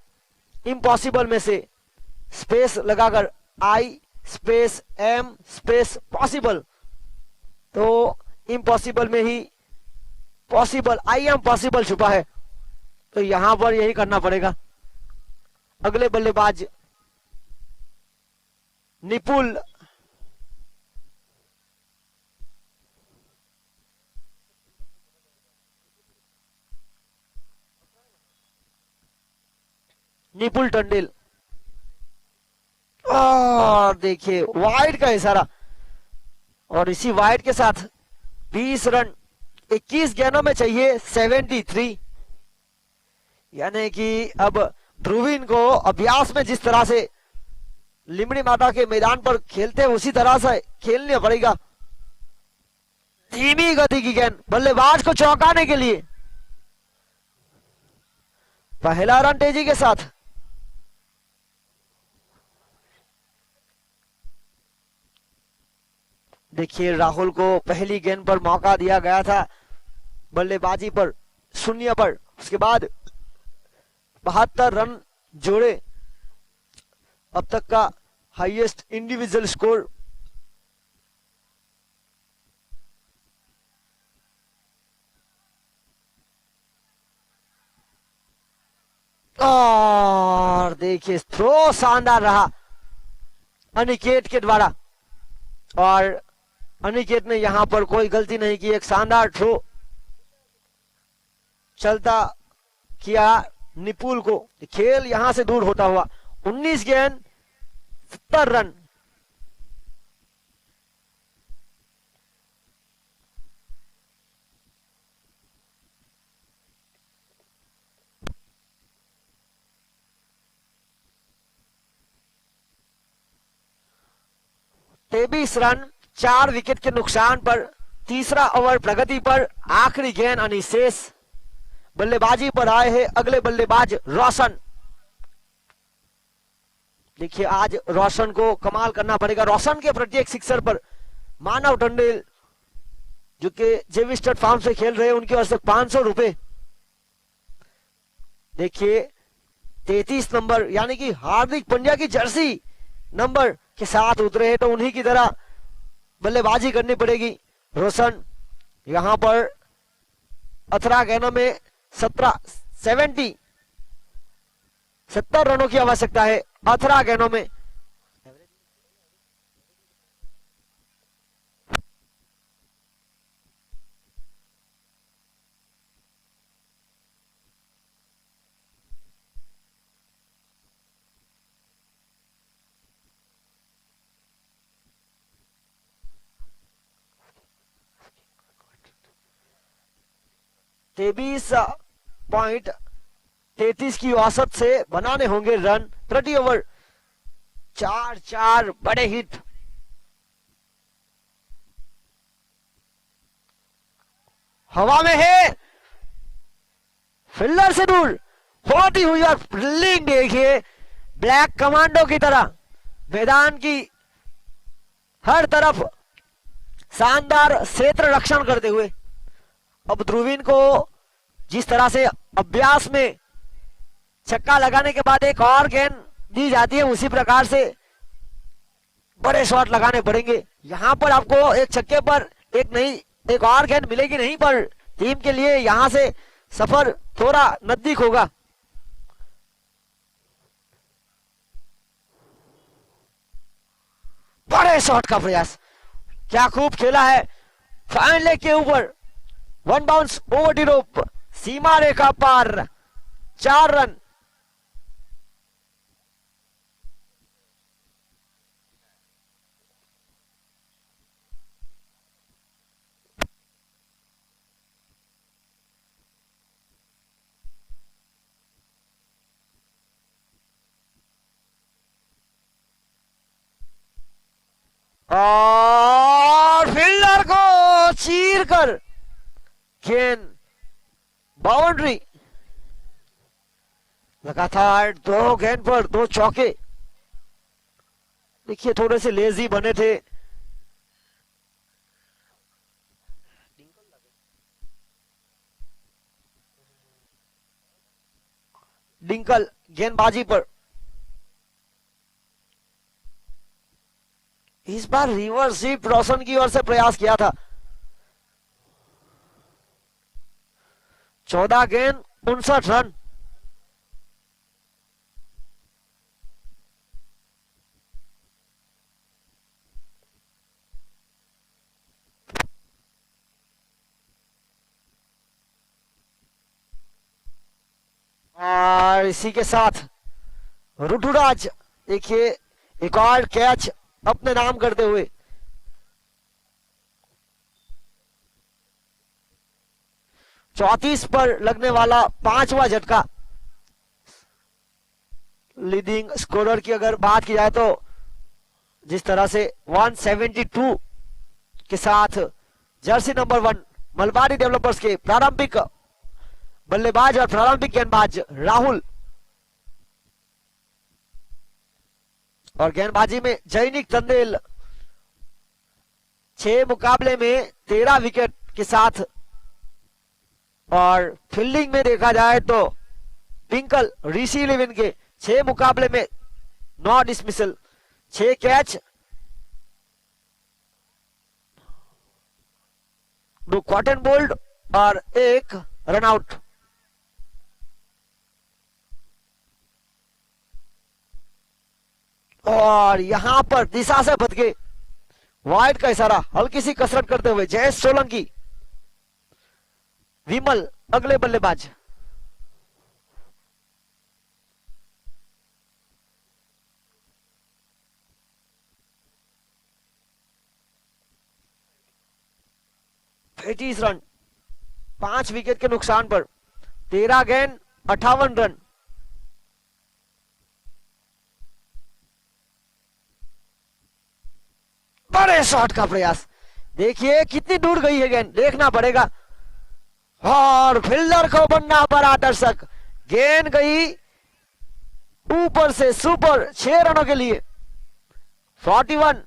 इम्पॉसिबल में से स्पेस लगाकर आई स्पेस एम स्पेस पॉसिबल, तो इम्पॉसिबल में ही पॉसिबल, आई एम पॉसिबल छुपा है, तो यहां पर यही करना पड़ेगा। अगले बल्लेबाज निपुल निपुल टंडेल। और देखिए वाइड का इशारा, और इसी वाइड के साथ 20 रन 21 गेंदों में चाहिए 73। यानी कि अब ध्रुवीन को अभ्यास में जिस तरह से लिमड़ी माता के मैदान पर खेलते हैं उसी तरह से खेलना पड़ेगा। धीमी गति की गेंद बल्लेबाज को चौंकाने के लिए, पहला रन तेजी के साथ। देखिए राहुल को पहली गेंद पर मौका दिया गया था, बल्लेबाजी पर 0 पर, उसके बाद 72 रन जोड़े, अब तक का हाईएस्ट इंडिविजुअल स्कोर। और देखिए थ्रो शानदार रहा अनिकेत के द्वारा, और अनिकेत ने यहां पर कोई गलती नहीं की, एक शानदार थ्रो चलता किया निपुल को। खेल यहां से दूर होता हुआ 19 गेंद 70 रन। तेईस रन 4 विकेट के नुकसान पर, तीसरा ओवर प्रगति पर, आखिरी गेंद अनिशेष। बल्लेबाजी पर आए हैं अगले बल्लेबाज रोशन। देखिए आज रोशन को कमाल करना पड़ेगा। रोशन के प्रत्येक सिक्सर पर मानव टंडेल जो कि जेविस्टर फार्म से खेल रहे हैं उनकी ओर से 500 रुपए। देखिए 33 नंबर यानी कि हार्दिक पांड्या की जर्सी नंबर के साथ उतरे हैं, तो उन्हीं की तरह बल्लेबाजी करनी पड़ेगी। रोशन यहां पर 18 गेंदों में 70 रनों की आवश्यकता है 18 गेंदों में। तेईस 33 की औसत से बनाने होंगे रन प्रति ओवर। 4 बड़े हिट। हवा में है, फील्डर से दूर होती हुई और फील्डिंग देखिए ब्लैक कमांडो की तरह मैदान की हर तरफ शानदार क्षेत्र रक्षण करते हुए। अब ध्रुवीन को जिस तरह से अभ्यास में छक्का लगाने के बाद एक और गेंद दी जाती है, उसी प्रकार से बड़े शॉट लगाने पड़ेंगे। यहां पर आपको एक छक्के पर एक और गेंद मिलेगी नहीं, पर टीम के लिए यहां से सफर थोड़ा नजदीक होगा। बड़े शॉट का प्रयास, क्या खूब खेला है। फाइन लेग के ऊपर 1 बाउंस ओवर द रोप, सीमा रेखा पार, 4 रन। और फील्डर को चीर कर गेंद बाउंड्री। लगातार 2 गेंद पर 2 चौके। देखिए थोड़े से लेजी बने थे। डिंकल गेंदबाजी पर इस बार रिवर्स स्वीप रोशन की ओर से प्रयास किया था। 14 गेंद 59 रन। और इसी के साथ ऋतुराज देखिए एक और कैच अपने नाम करते हुए। चौतीस पर लगने वाला 5वां झटका। लीडिंग स्कोरर की अगर बात की जाए तो जिस तरह से 172 के साथ जर्सी नंबर 1 मलबारी डेवलपर्स के प्रारंभिक बल्लेबाज और प्रारंभिक गेंदबाज राहुल, और गेंदबाजी में जैनिक तंदेल 6 मुकाबले में 13 विकेट के साथ, और फील्डिंग में देखा जाए तो पिंकल ऋषि लेविन के 6 मुकाबले में 9 डिसमिसल, 6 कैच, 2 कॉटन बोल्ड और 1 रनआउट। और यहां पर दिशा से भटके वाइड का इशारा हल्की सी कसरत करते हुए जयेश सोलंकी। विमल अगले बल्लेबाज। रन 5 विकेट के नुकसान पर 13 गेंद 58 रन। बड़े शॉट का प्रयास, देखिए कितनी दूर गई है गेंद, देखना पड़ेगा। और फील्डर को बनना पड़ा दर्शक, गेंद गई ऊपर से सुपर 6 रनों के लिए। 41,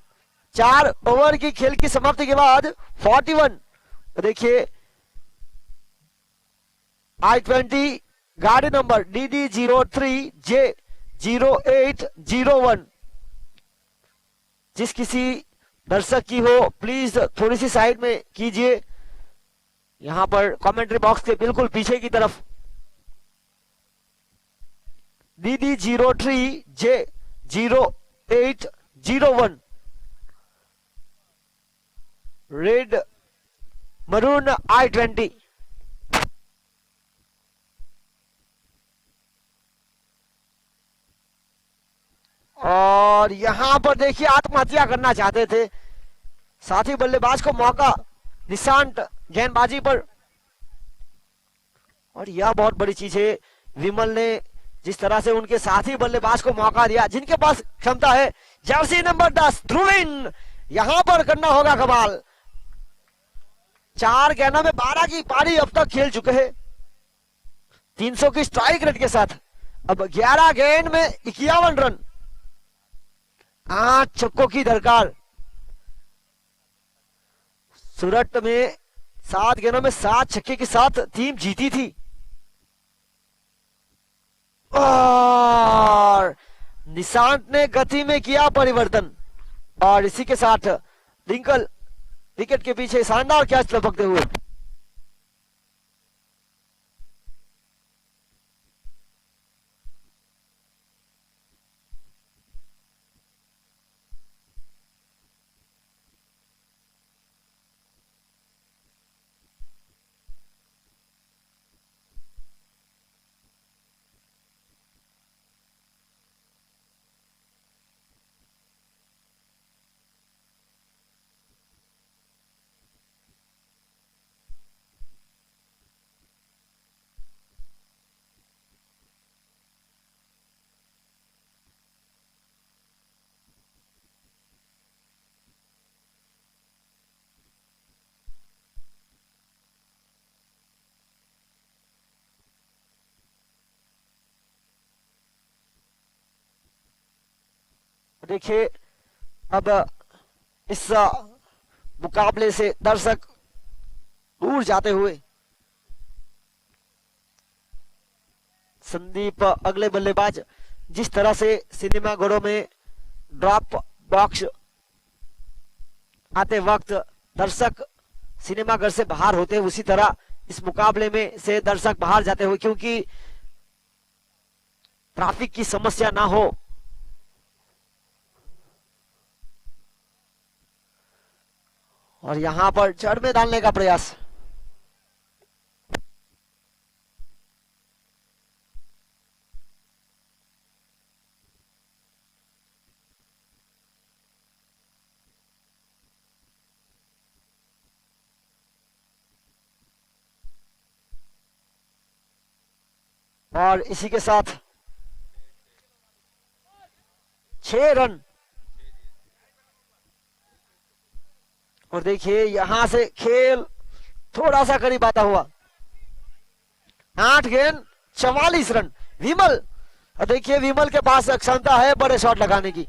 4 ओवर की खेल की समाप्ति के बाद 41। देखिए I-20 गाड़ी नंबर DD03J0801 जिस किसी दर्शक की हो प्लीज थोड़ी सी साइड में कीजिए, यहां पर कमेंट्री बॉक्स के बिल्कुल पीछे की तरफ। DD03J0801 red maroon I-20। और यहां पर देखिए आत्महत्या करना चाहते थे, साथी बल्लेबाज को मौका निशांत गेंदबाजी पर। और यह बहुत बड़ी चीज है, विमल ने जिस तरह से उनके साथी बल्लेबाज को मौका दिया, जिनके पास क्षमता है। जर्सी नंबर 10 ध्रुविन, यहां पर करना होगा कमाल। 4 गेंदों में 12 की पारी अब तक खेल चुके हैं 300 की स्ट्राइक रेट के साथ। अब 11 गेंद में 51 रन, 8 छक्कों की दरकार। सूरत में 7 गेंदों में 7 छक्के के साथ टीम जीती थी। और निशांत ने गति में किया परिवर्तन, और इसी के साथ डिंकल विकेट के पीछे शानदार कैच लपकते हुए। देखिए अब इस मुकाबले से दर्शक दूर जाते हुए। संदीप अगले बल्लेबाज, जिस तरह से सिनेमा घरों में ड्रॉप बॉक्स आते वक्त दर्शक सिनेमा घर से बाहर होते हैं, उसी तरह इस मुकाबले में से दर्शक बाहर जाते हुए, क्योंकि ट्रैफिक की समस्या ना हो। और यहां पर जड़ में डालने का प्रयास। और इसी के साथ 6 रन। और देखिए यहां से खेल थोड़ा सा करीब आता हुआ। 8 गेंद 44 रन। विमल, और देखिए विमल के पास क्षमता है बड़े शॉट लगाने की।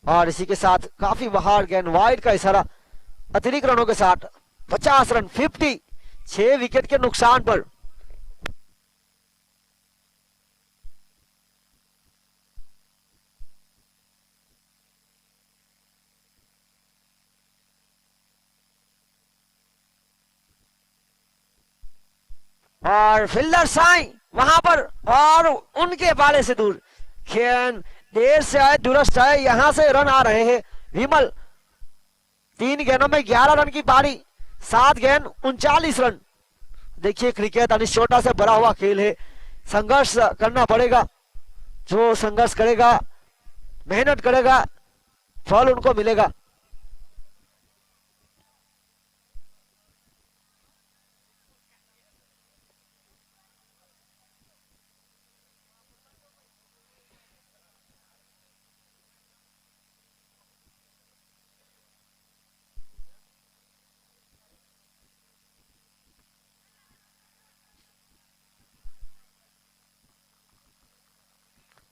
और इसी के साथ काफी बहार गेंद, वाइड का इशारा, अतिरिक्त रनों के साथ 50 रन 50, 6 विकेट के नुकसान पर। और फील्डर साई वहां पर और उनके बाले से दूर। खेल देर से आए दुरुस्त है, यहां से रन आ रहे हैं। विमल 3 गेंदों में 11 रन की पारी, 7 गेंद 39 रन। देखिए क्रिकेट अनिश छोटा से बड़ा हुआ खेल है, संघर्ष करना पड़ेगा। जो संघर्ष करेगा, मेहनत करेगा, फल उनको मिलेगा।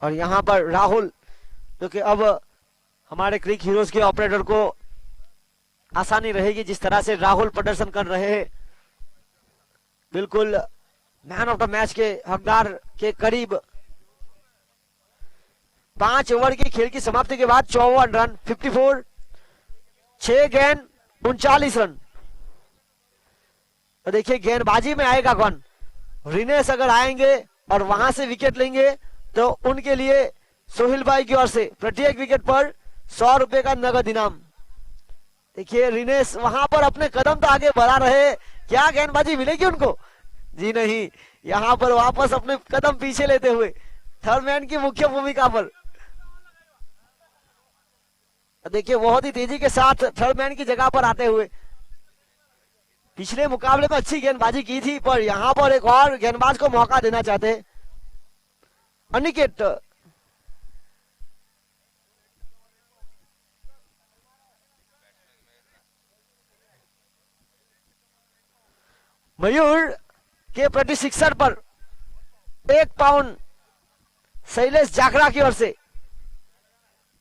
और यहां पर राहुल, क्योंकि अब हमारे क्रिक हीरोज के ऑपरेटर को आसानी रहेगी जिस तरह से राहुल प्रदर्शन कर रहे हैं। बिल्कुल मैन ऑफ द मैच के हकदार के करीब। 5 ओवर की खेल की समाप्ति के बाद 54 रन 54, 6 गेंद 39 रन। तो देखिए गेंदबाजी में आएगा कौन। रिनेश अगर आएंगे और वहां से विकेट लेंगे तो उनके लिए सोहिल भाई की ओर से प्रत्येक विकेट पर 100 रुपए का नगद इनाम। देखिए रिनेश वहां पर अपने कदम तो आगे बढ़ा रहे, क्या गेंदबाजी मिलेगी उनको? जी नहीं, यहां पर वापस अपने कदम पीछे लेते हुए थर्डमैन की मुख्य भूमिका पर। देखिए बहुत ही तेजी के साथ थर्डमैन की जगह पर आते हुए। पिछले मुकाबले में अच्छी गेंदबाजी की थी, पर यहां पर एक और गेंदबाज को मौका देना चाहते हैं। अनिकेत, मयूर के प्रति सिक्सर पर 1 पाउंड शैलेश जाखरा की ओर से।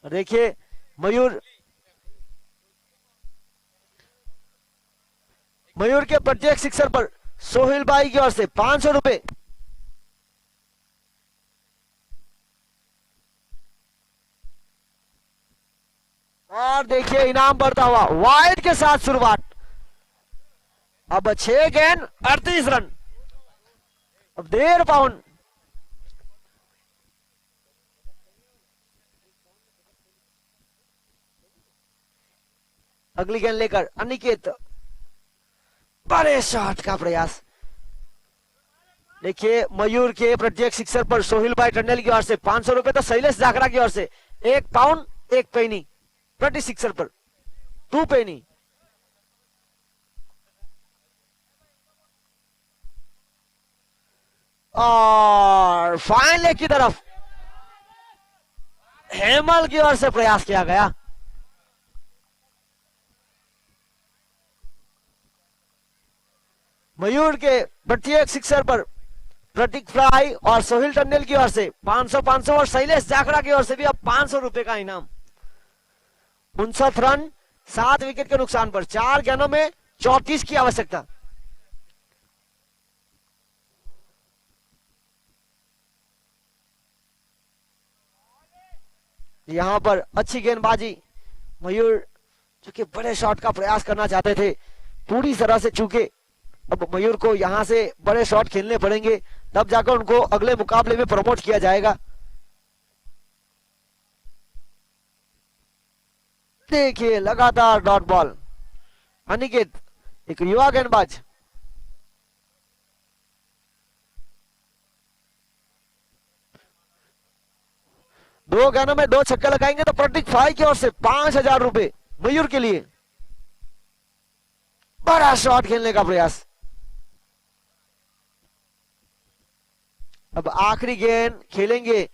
देखिए मयूर के प्रत्येक सिक्सर पर सोहिल भाई की ओर से 500 रुपए। और देखिए इनाम बढ़ता हुआ, वाइड के साथ शुरुआत। अब 6 गेंद 38 रन, अब 1.5 पाउंड। अगली गेंद लेकर अनिकेत, बड़े शॉट का प्रयास। देखिए मयूर के प्रत्येक सिक्सर पर सोहिल भाई टंडल की ओर से 500 रुपए, तो शैलेश जाखरा की ओर से 1 पाउंड 1 पैनी प्रति सिक्सर पर 2 पैनी। और फाइन लेग की तरफ हेमल की ओर से प्रयास किया गया। मयूर के प्रत्येक सिक्सर पर प्रतीक फ्राई और सोहिल टंडल की ओर से 500 और शैलेश जाखरा की ओर से भी अब 500 रुपए का इनाम। 59 रन 7 विकेट के नुकसान पर 4 गेंदों में 34 की आवश्यकता। यहां पर अच्छी गेंदबाजी, मयूर जो कि बड़े शॉट का प्रयास करना चाहते थे, पूरी तरह से चूके। अब मयूर को यहां से बड़े शॉट खेलने पड़ेंगे, तब जाकर उनको अगले मुकाबले में प्रमोट किया जाएगा। देखिए लगातार डॉट बॉल। अनिकेत एक युवा गेंदबाज, 2 गेंदों में 2 छक्के लगाएंगे तो प्रतीक फाई की ओर से 5,000 रुपए मयूर के लिए। बड़ा शॉट खेलने का प्रयास। अब आखिरी गेंद खेलेंगे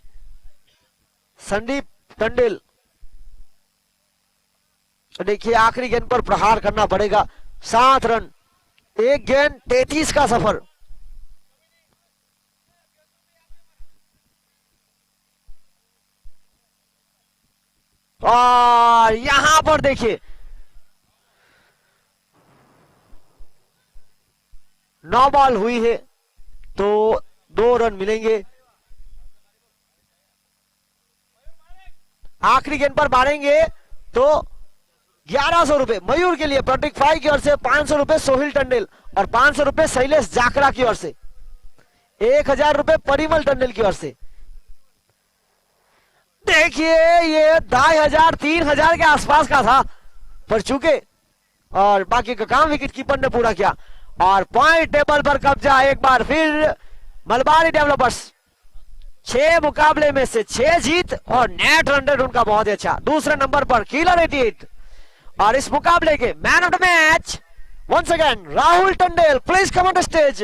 संदीप टंडेल। देखिए आखिरी गेंद पर प्रहार करना पड़ेगा। 7 रन, 1 गेंद 33 का सफर। और यहां पर देखिए 9 बॉल हुई है तो 2 रन मिलेंगे। आखिरी गेंद पर मारेंगे तो 1100 रुपए मयूर के लिए। प्रतीक फाई की ओर से 500 रुपए सोहिल टंडेल और 500 रुपए शैलेश जाकरा की ओर से। 1000 रुपए परिमल टंडेल की ओर से। देखिए ये 2500 3000 के आसपास का था, पर चूके और बाकी का काम विकेट कीपर ने पूरा किया। और पॉइंट टेबल पर कब्जा एक बार फिर मलबारी डेवलपर्स। 6 मुकाबले में से 6 जीत और नेट रन रेट उनका बहुत ही अच्छा। दूसरे नंबर पर किलर 88 और इस मुकाबले के man of the match once again Rahul Tandel. Please come on the stage.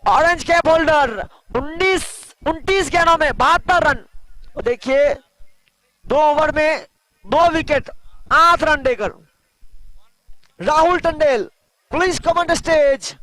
Orange cap holder 29 गेंदों में 72 रन। और देखिए 2 ओवर में 2 विकेट 8 रन देकर Rahul Tandel. Please come on the stage.